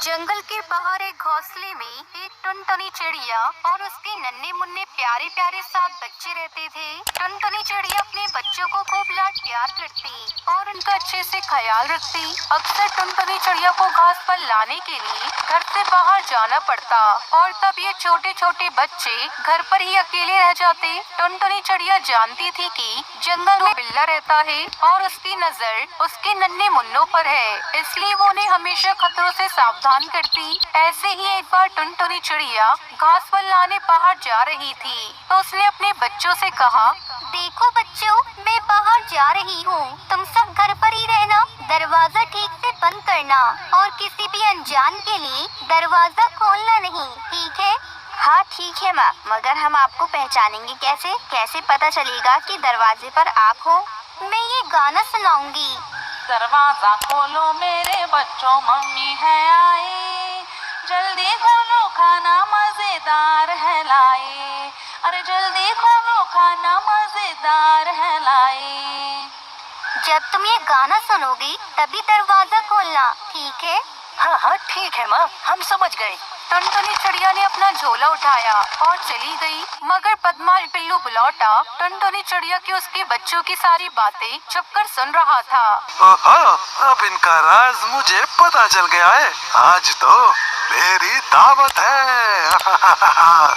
जंगल के बाहर एक घोंसले में एक टुनटुनी चिड़िया और उसके नन्हे मुन्ने प्यारे प्यारे 7 बच्चे रहते थे। टुनटुनी चिड़िया अपने बच्चों को खूब लाड प्यार करती और उनका अच्छे से ख्याल रखती। अक्सर टुनटुनी चिड़िया को घास पर लाने के लिए घर से बाहर जाना पड़ता और तब ये छोटे छोटे बच्चे घर पर ही अकेले रह जाते। टुनटुनी चिड़िया जानती थी कि जंगल में बिल्ला रहता है और उसकी नजर उसके नन्हे मुन्नों पर है, इसलिए वो उन्हें हमेशा खतरों से सावधान करती। ऐसे ही एक बार टुनटुनी चिड़िया घास पर लाने बाहर जा रही थी तो उसने अपने बच्चों से कहा, देखो बच्चों, मैं बाहर जा रही हूँ, तुम सब घर पर ही रहना, दरवाजा ठीक से बंद करना और किसी भी अनजान के लिए दरवाजा खोलना नहीं, ठीक है? हाँ ठीक है माँ, मगर हम आपको पहचानेंगे कैसे? कैसे पता चलेगा कि दरवाजे पर आप हो? मैं ये गाना सुनाऊंगी। दरवाजा खोलो मेरे बच्चों, मम्मी है आई, जल्दी खोलो खाना मजेदार है लाए, अरे जल्दी खोलो खाना मजेदार है लाए। जब तुम ये गाना सुनोगी तभी दरवाजा खोलना, ठीक है? हाँ हाँ ठीक है माँ, हम समझ गए। टुनटुनी चिड़िया ने अपना झोला उठाया और चली गई, मगर बदमाश बिल्लू बुलौटा टुनटुनी चिड़िया की उसके बच्चों की सारी बातें छुपकर सुन रहा था। अब इनका राज मुझे पता चल गया है, आज तो मेरी दावत है।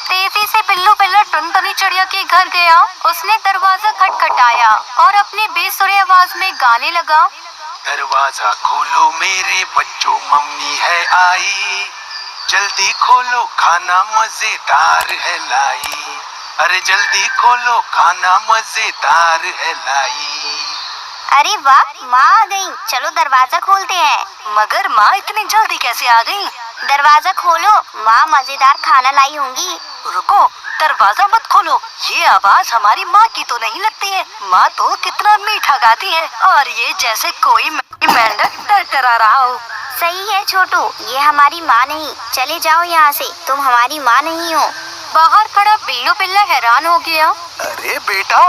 तेजी से बिल्लू बिल्ला टुनटुनी चिड़िया के घर गया। उसने दरवाजा खटखटाया और अपने बेसुरे आवाज में गाने लगा, दरवाजा खोलो मेरे बच्चों, मम्मी है आई, जल्दी खोलो खाना मजेदार है लाई, अरे जल्दी खोलो खाना मजेदार है लाई। अरे वाह, माँ आ गई, चलो दरवाजा खोलते हैं। मगर माँ इतनी जल्दी कैसे आ गई? दरवाजा खोलो, माँ मजेदार खाना लाई होंगी। रुको, दरवाजा मत खोलो, ये आवाज हमारी माँ की तो नहीं लगती है। माँ तो कितना मीठा गाती है और ये जैसे कोई मेंढक टरटरा रहा हो। सही है छोटू, ये हमारी माँ नहीं, चले जाओ यहाँ से, तुम हमारी माँ नहीं हो। बाहर खड़ा बिल्लू बिल्ला हैरान हो गया। अरे बेटा,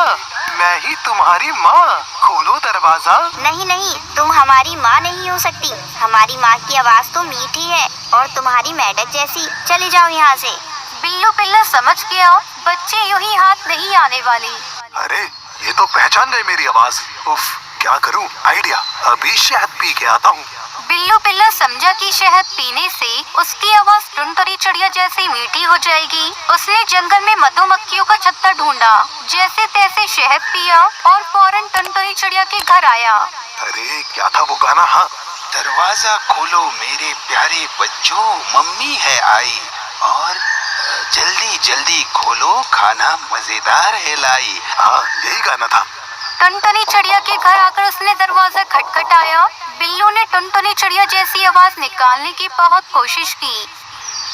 मैं ही तुम्हारी माँ, खोलो दरवाजा। नहीं नहीं, तुम हमारी माँ नहीं हो सकती, हमारी माँ की आवाज तो मीठी है और तुम्हारी मेंढक जैसी, चले जाओ यहाँ से। बिल्लू बिल्ला समझ गया बच्चे यूं ही हाथ नहीं आने वाले। अरे ये तो पहचान गए मेरी आवाज। उफ, क्या करूं? आइडिया, अभी शहद पी के आता हूँ। बिल्लू बिल्ला समझा कि शहद पीने से उसकी आवाज टुनटुनी चिड़िया जैसी मीठी हो जाएगी। उसने जंगल में मधुमक्खियों का छत्ता ढूंढा, जैसे तैसे शहद पिया और फौरन टुनटुनी चिड़िया के घर आया। अरे क्या था वो गाना? हाँ, दरवाजा खोलो मेरे प्यारे बच्चों, मम्मी है आई, और जल्दी जल्दी खोलो खाना मजेदार है लाई। हाँ, यही गाना था। टुनटुनी चिड़िया के घर आकर उसने दरवाजा खटखटाया। बिल्लू ने टुनटुनी चिड़िया जैसी आवाज निकालने की बहुत कोशिश की।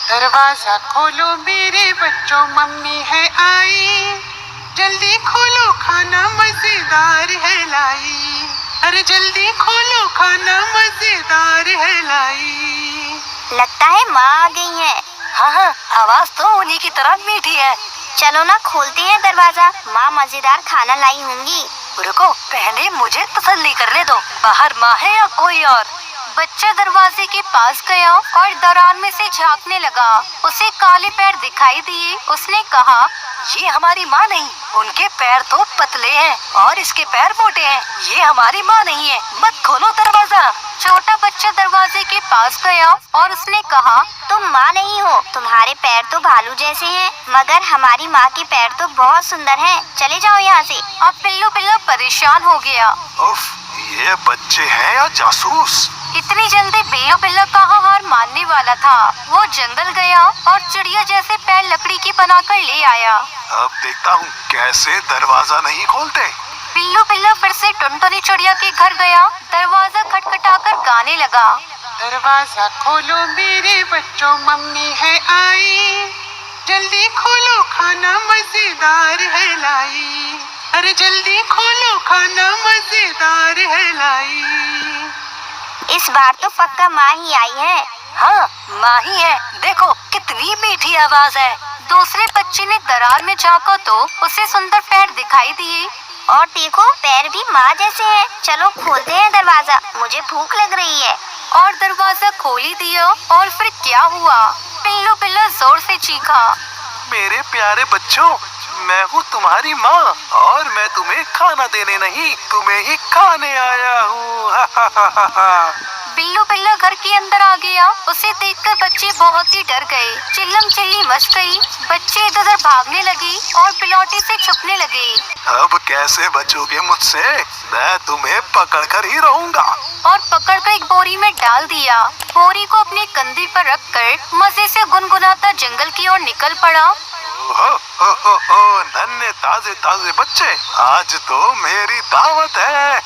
दरवाजा खोलो मेरे बच्चों, मम्मी है आई, जल्दी खोलो खाना मजेदार है लाई, अरे जल्दी खोलो खाना मजेदार है लाई। लगता है माँ आ गई है। हाँ हाँ, आवाज तो उन्हीं की तरह मीठी है। चलो ना, खोलते हैं दरवाजा, माँ मजेदार खाना लाई होंगी। रुको, पहले मुझे तसल्ली करने दो, बाहर माँ है या कोई और? बच्चा दरवाजे के पास गया और दरार में से झांकने लगा। उसे काले पैर दिखाई दिए। उसने कहा, ये हमारी माँ नहीं, उनके पैर तो पतले हैं और इसके पैर मोटे हैं, ये हमारी माँ नहीं है, मत खोलो दरवाजा। छोटा बच्चा दरवाजे के पास गया और उसने कहा, तुम माँ नहीं हो, तुम्हारे पैर तो भालू जैसे हैं, मगर हमारी माँ के पैर तो बहुत सुंदर हैं, चले जाओ यहाँ से। अब बिल्लू बिल्ला परेशान हो गया। उफ, ये बच्चे हैं या जासूस? इतनी जल्दी बिल्लू बिल्ला कहाँ हार मानने वाला था। वो जंगल गया और चिड़िया जैसे पैर लकड़ी की बनाकर ले आया। अब देखता हूँ कैसे दरवाजा नहीं खोलते। बिल्लू बिल्ला फिर से टुनटुनी चिड़िया के घर गया। दरवाजा खटखटाकर गाने लगा, दरवाजा खोलो मेरे बच्चों, मम्मी है आई, जल्दी खोलो खाना मजेदार है लाई, अरे जल्दी खोलो खाना मजेदार है लाई। इस बार तो पक्का माँ ही आई है। हाँ, माँ ही है, देखो कितनी मीठी आवाज है। दूसरे बच्चे ने दरार में झांका तो उसे सुंदर पैर दिखाई दिए। और देखो, पैर भी माँ जैसे हैं। चलो खोलते हैं दरवाजा, मुझे भूख लग रही है। और दरवाजा खोल ही दिया। और फिर क्या हुआ? पिल्लू बिल्ला जोर से चीखा। मेरे प्यारे बच्चों, मैं हूँ तुम्हारी माँ और मैं तुम्हें खाना देने नहीं, तुम्हें ही खाने आया हूँ। बिल्लू बिल्ला घर के अंदर आ गया। उसे देखकर बच्चे बहुत ही डर गए। चिल्लम चिल्ली मच गई। बच्चे इधर उधर भागने लगे और पिलौटी से छुपने लगे। अब कैसे बचोगे मुझसे? मैं तुम्हें पकड़ कर ही रहूंगा। और पकड़कर एक बोरी में डाल दिया। बोरी को अपने कंधे पर रखकर मजे से गुनगुनाता जंगल की ओर निकल पड़ा। हो, नन्हे ताजे ताजे बच्चे, आज तो मेरी दावत है।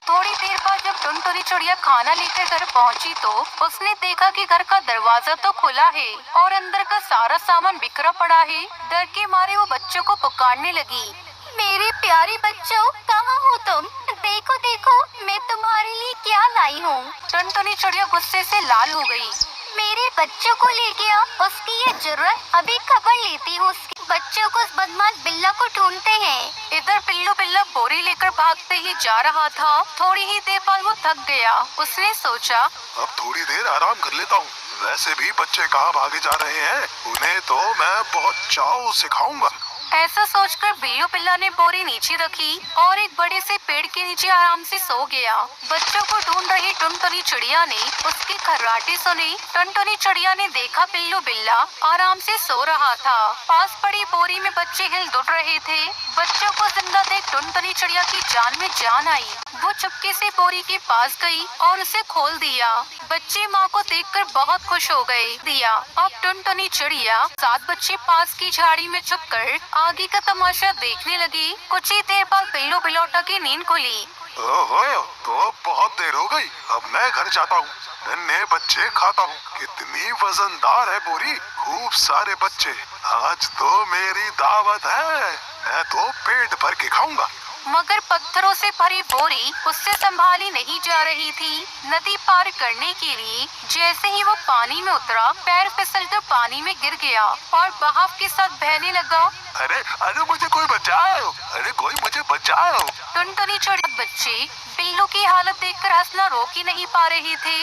थोड़ी देर बाद जब टुनटुनी चिड़िया खाना लेकर घर पहुंची तो उसने देखा कि घर का दरवाजा तो खुला है और अंदर का सारा सामान बिखरा पड़ा है। डर के मारे वो बच्चों को पुकारने लगी। मेरे प्यारे बच्चों, कहाँ हो तुम? देखो देखो, मैं तुम्हारे लिए क्या लाई हूँ। टुनटुनी चिड़िया गुस्से से लाल हो गई। मेरे बच्चों को ले गया, उसकी ये जरूरत, अभी खबर लेती हूँ उसकी। बच्चों को उस बदमाश बिल्ला को ढूंढते हैं। इधर पिल्लू बिल्ला बोरी लेकर भागते ही जा रहा था। थोड़ी ही देर बाद वो थक गया। उसने सोचा, अब थोड़ी देर आराम कर लेता हूँ। वैसे भी बच्चे कहाँ भागे जा रहे हैं, उन्हें तो मैं बहुत चाव से खाऊंगा। ऐसा सोचकर बिल्लू बिल्ला ने बोरी नीचे रखी और एक बड़े से पेड़ के नीचे आराम से सो गया। बच्चों को ढूंढ रही टुनटुनी चिड़िया ने उसके खर्राटे सुने। टुनटुनी चिड़िया ने देखा बिल्लू बिल्ला आराम से सो रहा था। पास पड़ी बोरी में बच्चे हिल डुल रहे थे। बच्चों को जिंदा देख टुनटुनी चिड़िया की जान में जान आई। वो चुपके से बोरी के पास गई और उसे खोल दिया। बच्चे माँ को देखकर बहुत खुश हो गए। अब टुनटुनी चिड़िया 7 बच्चे पास की झाड़ी में छुपकर आगे का तमाशा देखने लगी। कुछ ही देर बाद बिल्लू बिलौटा की नींद खुली। ओहो, तो बहुत देर हो गई, अब मैं घर जाता हूँ, नन्हे बच्चे खाता हूँ। कितनी वजनदार है बोरी, खूब सारे बच्चे, आज तो मेरी दावत है, मैं तो पेट भर के खाऊंगा। मगर पत्थरों से भरी बोरी उससे संभाली नहीं जा रही थी। नदी पार करने के लिए जैसे ही वो पानी में उतरा, पैर फिसलकर पानी में गिर गया और बहाव के साथ बहने लगा। अरे अरे मुझे कोई बचाओ, अरे कोई मुझे बचाओ। टुनटुनी चिड़िया बच्चे बिल्लू की हालत देखकर हंसना रोक ही नहीं पा रहे थे।